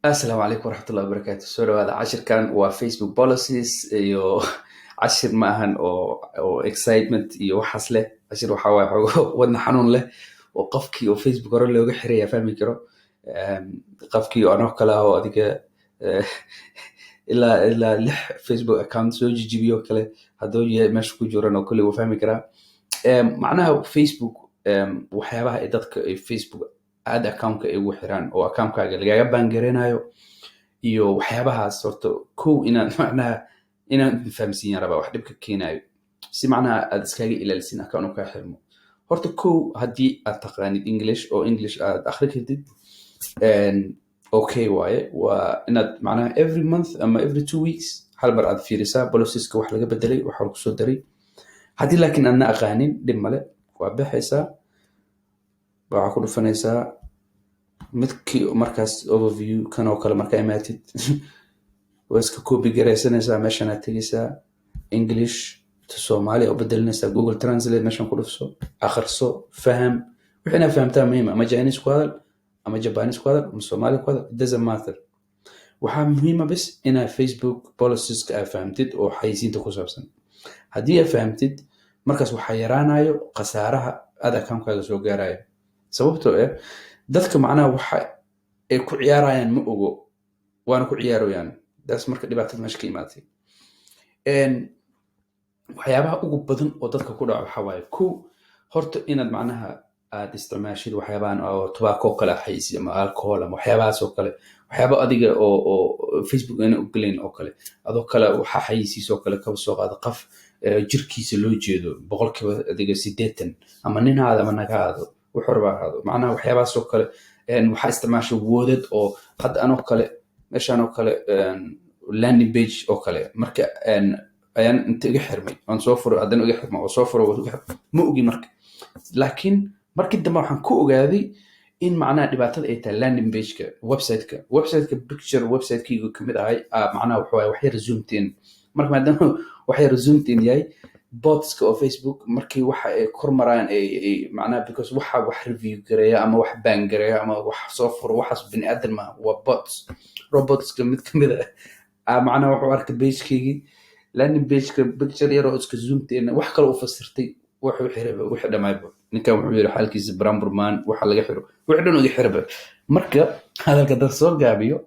السلام عليكم ورحمة الله وبركاته. سوري هذا عشر كان وفيسبوك بوليسيز iyo cashir ma ahan oo excitement iyo waxaas leh cashir waxa waaye wadna xanuun leh oo qofkii oo Facebook hore looga xiraya fahmi karo qofkii oo anoo kale ah oo adiga eh, ilaa lix Facebook account soo jijibiyo kale hadduu yahay meesha ku jiran oo kale wuu fahmi karaa macnaha Facebook waxyaabaha ay dadka ay Facebook aad accountka ay ugu xiraan oo accountkaaga lagaga baangareynayo iyo waxyaabahaas horta kow inaan fahamsiin rabaa wax dhibka keenayo si macnaha aad iskaga ilaalisin account ka xirmo horta kow haddii aad taqaanid English oo English aad akhri kartid okay waaye waa inaad macnaha every month ama every 2 weeks hal mar aad fiirisaa policies-ka wax laga bedelay waxa lagu soo daray haddii laakiin aadna aqaanin dhib male waa bixaysaa waxaa ku dhufanaysaa midkii markaas overview kan oo kale markaa imaatid waa iska copy garaysanaysaa meeshan aad tegaysaa English to Somali oo bedelinaysaa Google Translate meeshan ku dhufso akhriso faham wixina fahamtaa muhiim ama Chinese ku hadal ama Japanese ku hadal ama Somali ku hadal it doesn't matter waxaa muhiim ah bas inaad Facebook policies-ka aad fahamtid oo xayeysiinta ku saabsan haddii aad fahamtid markaas waxaa yaraanayo khasaaraha aad account-kaaga soo gaaraya sababtoo ah dadka macnaha waxa ay ku ciyaarayaan ma ogo waana ku ciyaarayaan daas marka dhibaatada meesha ka imaatay waxyaabaha ugu badan oo dadka ku dhaca waxa waaye kow horta inaad macnaha aad isticmaashid waxyaabahan oo tobacco kale xayeysi ama alcohol ama waxyaabahaas oo kale waxyaaba adiga oo Facebook ayna ogolayn oo kale adoo kale waxa xayeysiis oo kale ka soo qaada qof jirkiisa loo jeedo boqolkiiba adiga 80 ama nin aad ama naga aado wuxuu rabaa hado macnaha waxyaabahaas oo kale waxa isticmaashay woodad oo hadda anoo kale meeshan oo kale landing page oo kale marka ayaan inta iga xirmay aan soo furo haddana iga xirmo oo soo furo ma ogi marka laakiin markii dambe waxaan ku ogaaday in macnaha dhibaatada ay tahay landing page-ka website-ka picture website-kaygu kamid ahay macnaha waxa waaye wax yar zoomteen marka maadaama wax yar zoomteen yahay botska oo Facebook markii waxa ay kormaraan ay macnaha because waxa wax review gareeya ama wax baan gareeya ama wax soo furo waxaas bini aadan ma waa bots robots-ka mid kamid ah macnaha wuxuu arkay page-kaygi landing page-ka picture yar oo iska zoomteen wax kale u fasirtay wuxuu xiray wixii dhamayba ninkan wuxuu yiri xalkiisa Bramburman waxa laga xiro wixii dhan uga xirba marka hadalka dad soo gaabiyo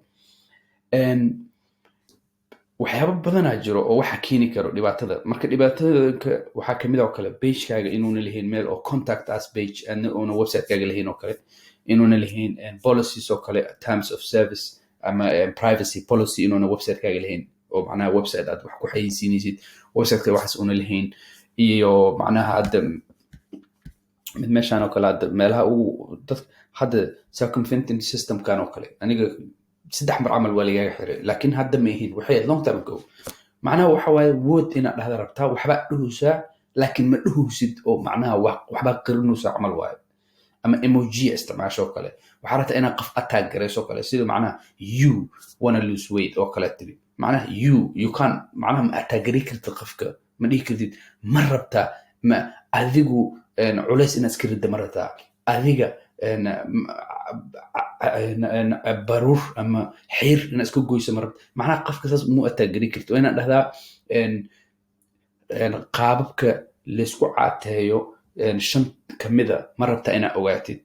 waxyaabo badan jiro oo waxa keeni karo dhibaatada marka dhibaatada waxa kamid ah oo kale page-kaaga inuuna lahayn meel oo contact us page and website-kaaga lahayn oo kale inuuna lahayn policies oo kale terms of service ama privacy policy inuuna website-kaaga lahayn oo macnaha website aad wax ku xayeysiinaysid website-ka waxaas una lahayn iyo macnaha hadda mid meeshan oo kale hadda meelaha uu dad hadda circumventing system kan oo kale aniga saddex mar camal waa laga xiray laakiin hadda ma ahayn waxay long time ago macnaha waxa waaye wood inaad dhahda rabtaa waxba dhuusaa laakiin ma dhuusid oo macnaha waxba qirinaysa camal waaye ama emoji isticmaasho kale waxa rabtaa inaad qof attack gareyso kale sida macnaha you wanna lose weight oo kale tiri macnaha you can macnaha ma attack gari kartid qofka ma dhihi kartid ma rabtaa ma adigu culays inaad iska ridda ma rabtaa adiga baruur ama xeer inaad iska goyso ma rabtaa macnaha qofka saas mu attack gari kartid inaad dhahdaa qaababka la isku caateeyo shan kamida ma rabtaa inaad ogaatid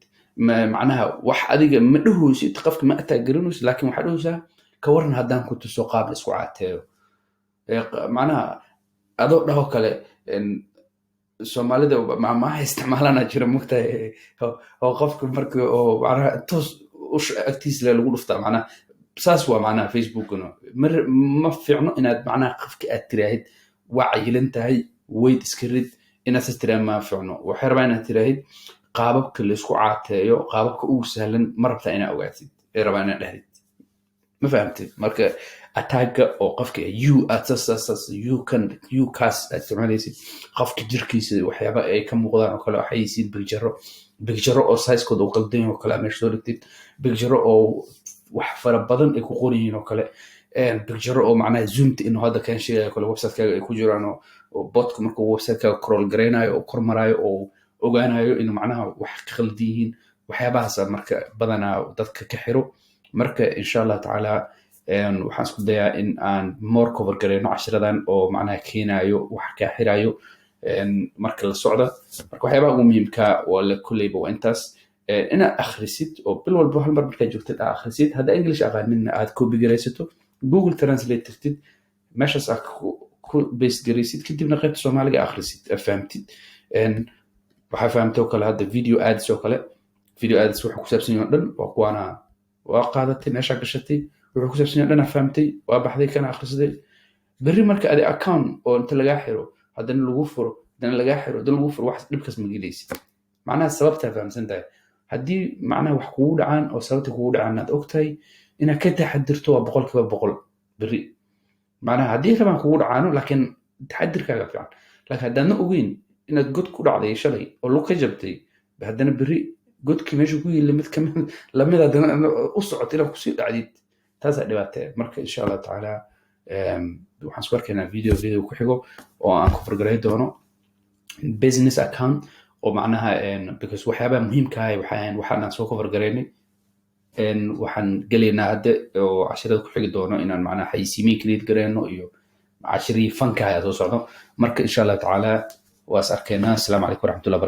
macnaha wax adiga ma dhahoosid qofka ma attack garinayso laakiin waxa dhahaysaa ka waran haddaan ku tuso qaab la isku caateeyo macnaha adoo dhaho kale Soomaalida ma isticmaalana jira mugtahay oo qofka markii oo macnaha toos agtiis lagu dhuftaa macnaha saas waa macnaha Facebook-na ma fiicno inaad macnaha qofka aad tiraahid waa cayilan tahay weyd iska rid inaad sistiraan ma fiicno waxay rabaa inaad tiraahid qaababka la isku caateeyo qaababka ugu sahlan ma rabtaa inaad ogaatid ee rabaa inaad dhahdid ma fahamtid marka attack oo qofka you atsasas you cast isticmaalaysid qofka jirkiisa waxyaaba ay ka muuqdaan oo kale xayeysiin bigjaro oo size-kooda u qaldan oo kale meesha soo dhigtid bigjaro oo wax fara badan ay ku qoran yihiin oo kale bigjaro oo macnaha zoomta inuu hadda kan sheegay kale website-kaaga ay ku jiraan oo botka markuu website-kaaga crawl gareynayo oo kormarayo oo ogaanayo inuu macnaha wax ka khaldan yihiin waxyaabahaas marka badanaa dadka ka xiro marka insha Allah tacaala waxaan isku dayaa in aan more cover gareyno cashiradan oo macnaha keenayo wax kaa xirayo marka la socda marka waxyaabaha ugu muhiimka waa la kulleyba waa intaas inaad akhrisid oo bil walba hal mar markaad joogtid aad akhrisid hadda English aqaaninna aad copy garaysato Google Translate tirtid meeshaas aad ku base garaysid kadibna qaybta Soomaaliga akhrisid fahamtid waxaa fahamtay oo kale hadda video ads oo kale video ads wuxuu ku saabsan yahay dhan waa kuwana waa qaadatay meesha gashatay wuxuu ku saabsan yahay dhan fahamtay waa baxday kana akhrisaday berri marka aad account oo inta laga xiro haddana lagu furo haddana laga xiro haddana lagu furo wax dhibkaas ma gelaysid macnaha sababta fahamsan tahay haddii macnaha wax kugu dhacaan oo sababta kugu dhacaan aad ogtahay inaad ka taxadirto waa 100% berri macnaha haddii rabaan kugu dhacaano laakiin taxadirkaaga fiican laakiin haddaadna ogeyn inaad god ku dhacday shalay oo lug ka jabtay haddana berri godkii meesha ku yili mid kamid lamid haddana u socotay inaad kusii dhacdid taasaa dhibaatee marka insha Allah tacaala waxaan isku arkaynaa video ku xigo oo aan ku fargalay doono business account oo macnaha because waxyaabaha muhiimka ah waxaan soo cover gareynay waxaan galeynaa hadda oo cashirada ku xigi doono inaan macnaha xayeysiimin create gareyno iyo cashirii fanka ah soo socdo marka insha Allah tacaala waas arkaynaa. Assalaamu calaykum waraxmatullahi wabarakatuh.